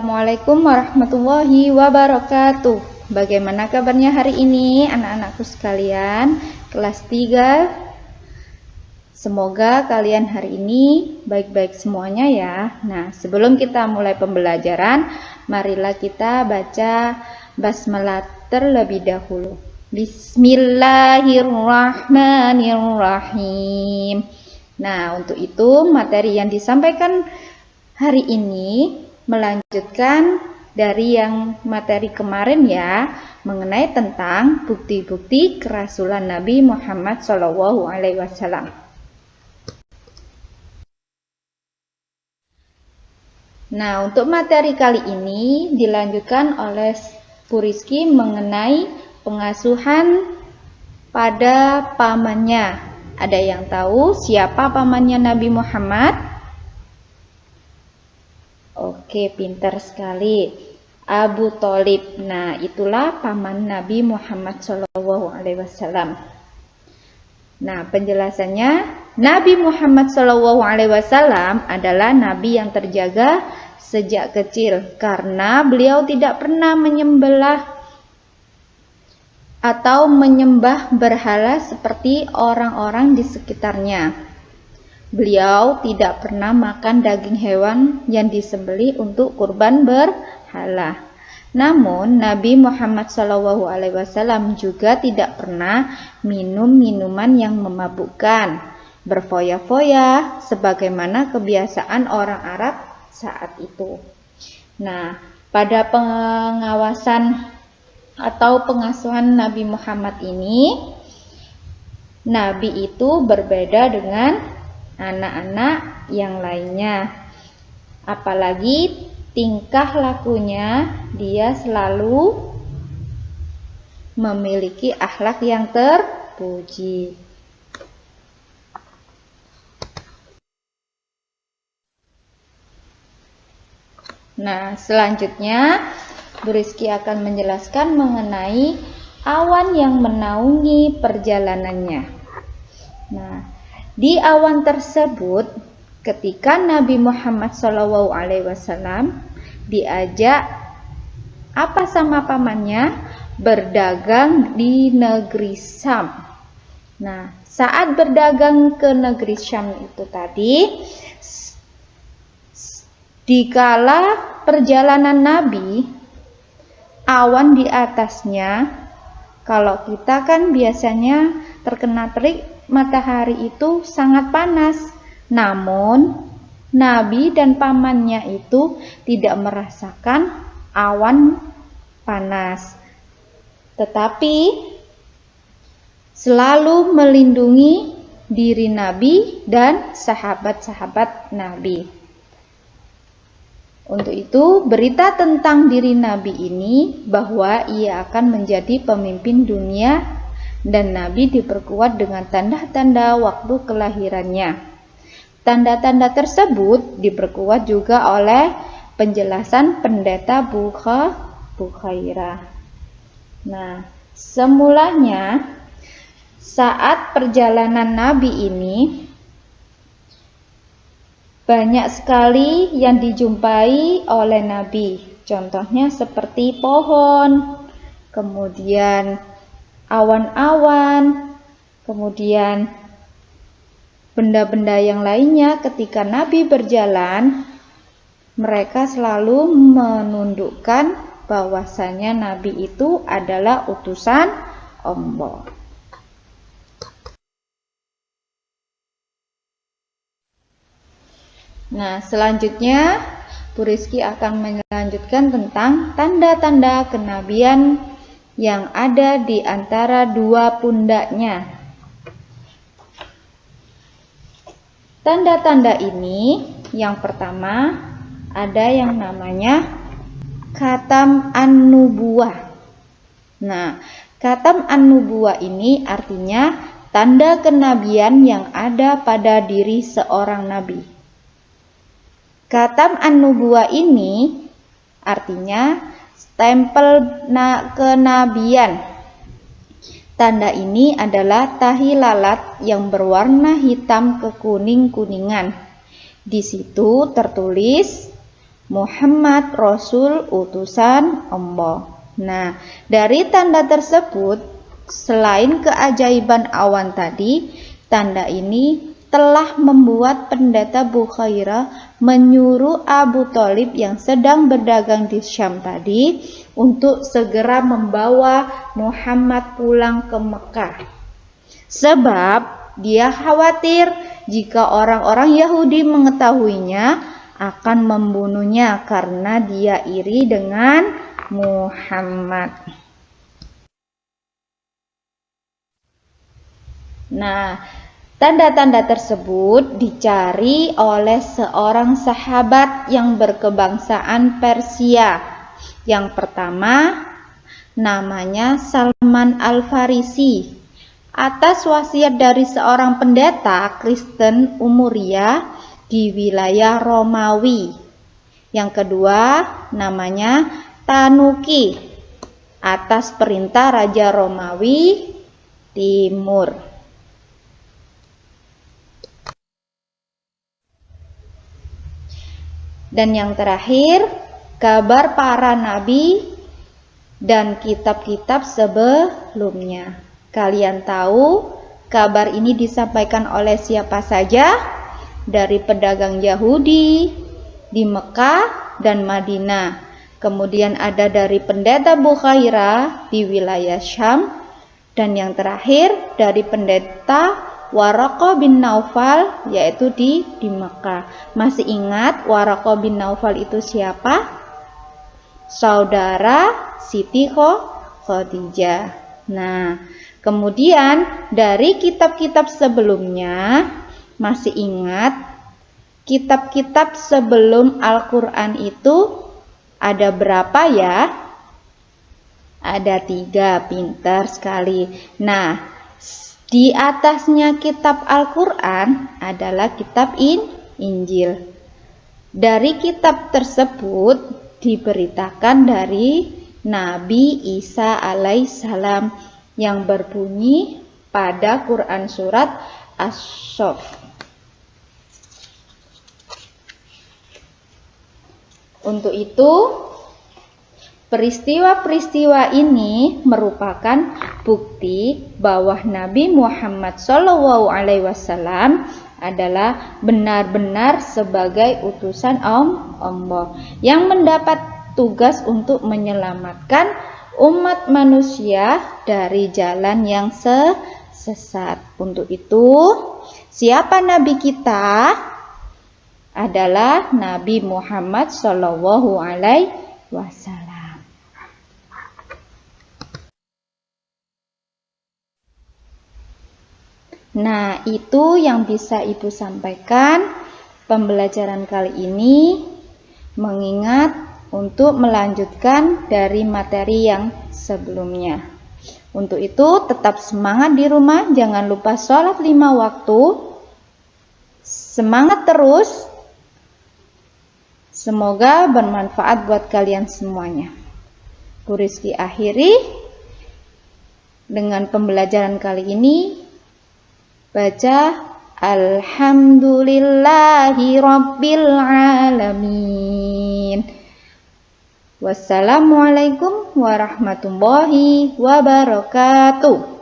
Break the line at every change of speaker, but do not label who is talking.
Assalamualaikum warahmatullahi wabarakatuh. Bagaimana kabarnya hari ini anak-anakku sekalian kelas 3? Semoga kalian hari ini baik-baik semuanya ya. Nah, sebelum kita mulai pembelajaran, marilah kita baca basmalah terlebih dahulu. Bismillahirrahmanirrahim. Nah, untuk itu materi yang disampaikan hari ini melanjutkan dari yang materi kemarin ya, mengenai tentang bukti-bukti kerasulan Nabi Muhammad SAW. Nah, untuk materi kali ini dilanjutkan oleh Bu Rizky mengenai pengasuhan pada pamannya. Ada yang tahu siapa pamannya Nabi Muhammad? Oke, pintar sekali. Abu Thalib. Nah, itulah paman Nabi Muhammad SAW. Nah, penjelasannya, Nabi Muhammad SAW adalah nabi yang terjaga sejak kecil karena beliau tidak pernah menyembelih atau menyembah berhala seperti orang-orang di sekitarnya. Beliau tidak pernah makan daging hewan yang disembelih untuk kurban berhala. Namun Nabi Muhammad SAW juga tidak pernah minum minuman yang memabukkan, berfoya-foya sebagaimana kebiasaan orang Arab saat itu. Nah, pada pengawasan atau pengasuhan Nabi Muhammad ini, Nabi itu berbeda dengan anak-anak yang lainnya. Apalagi tingkah lakunya, dia selalu memiliki akhlak yang terpuji. Nah, selanjutnya Bu Rizky akan menjelaskan mengenai awan yang menaungi perjalanannya. Nah, di awan tersebut, ketika Nabi Muhammad SAW diajak apa sama pamannya? Berdagang di negeri Syam. Nah, saat berdagang ke negeri Syam itu tadi, dikala perjalanan Nabi, awan di atasnya, kalau kita kan biasanya terkena terik matahari itu sangat panas. Namun Nabi dan pamannya itu tidak merasakan awan panas, tetapi selalu melindungi diri Nabi dan sahabat-sahabat Nabi. Untuk itu, berita tentang diri Nabi ini bahwa ia akan menjadi pemimpin dunia, dan Nabi diperkuat dengan tanda-tanda waktu kelahirannya. Tanda-tanda tersebut diperkuat juga oleh penjelasan pendeta Bukhairah. Nah, semulanya saat perjalanan Nabi ini banyak sekali yang dijumpai oleh Nabi. Contohnya seperti pohon, kemudian awan-awan, kemudian benda-benda yang lainnya. Ketika Nabi berjalan, mereka selalu menundukkan bahwasanya Nabi itu adalah utusan Allah. Nah, selanjutnya Bu Rizky akan melanjutkan tentang tanda-tanda kenabian yang ada di antara dua pundaknya. Tanda-tanda ini, yang pertama ada yang namanya khatam an-nubuwah. Nah, khatam an-nubuwah ini artinya tanda kenabian yang ada pada diri seorang nabi. Khatam an-nubuwah ini artinya stempel kenabian. Tanda ini adalah tahi lalat yang berwarna hitam kekuning-kuningan. Di situ tertulis Muhammad Rasul utusan Allah. Nah, dari tanda tersebut, selain keajaiban awan tadi, tanda ini telah membuat pendeta Bukhairah menyuruh Abu Thalib yang sedang berdagang di Syam tadi untuk segera membawa Muhammad pulang ke Mekah. Sebab dia khawatir jika orang-orang Yahudi mengetahuinya akan membunuhnya karena dia iri dengan Muhammad. Nah, tanda-tanda tersebut dicari oleh seorang sahabat yang berkebangsaan Persia. Yang pertama, namanya Salman Al-Farisi. Atas wasiat dari seorang pendeta Kristen Umuria di wilayah Romawi. Yang kedua, namanya Tanuki. Atas perintah Raja Romawi Timur. Dan yang terakhir, kabar para nabi dan kitab-kitab sebelumnya. Kalian tahu kabar ini disampaikan oleh siapa saja? Dari pedagang Yahudi di Mekah dan Madinah. Kemudian ada dari pendeta Bukhairah di wilayah Syam. Dan yang terakhir dari pendeta Waraqah bin Naufal, yaitu di Mekah. Masih ingat Waraqah bin Naufal itu siapa? Saudara Siti Khadijah. Nah, kemudian dari kitab-kitab sebelumnya, masih ingat kitab-kitab sebelum Al-Quran itu ada berapa ya? Ada 3, pintar sekali. Nah, di atasnya kitab Al-Quran adalah kitab Injil. Dari kitab tersebut diberitakan dari Nabi Isa alaihissalam yang berbunyi pada Quran surat As-Saff. Untuk itu, peristiwa-peristiwa ini merupakan bukti bahwa Nabi Muhammad SAW adalah benar-benar sebagai utusan Allah yang mendapat tugas untuk menyelamatkan umat manusia dari jalan yang sesat. Untuk itu, siapa Nabi kita? Adalah Nabi Muhammad SAW. Nah, itu yang bisa Ibu sampaikan pembelajaran kali ini, mengingat untuk melanjutkan dari materi yang sebelumnya. Untuk itu, tetap semangat di rumah, jangan lupa sholat 5 waktu. Semangat terus. Semoga bermanfaat buat kalian semuanya. Bu Rizky akhiri dengan pembelajaran kali ini. Baca Alhamdulillahi Rabbil Alamin. Wassalamualaikum warahmatullahi wabarakatuh.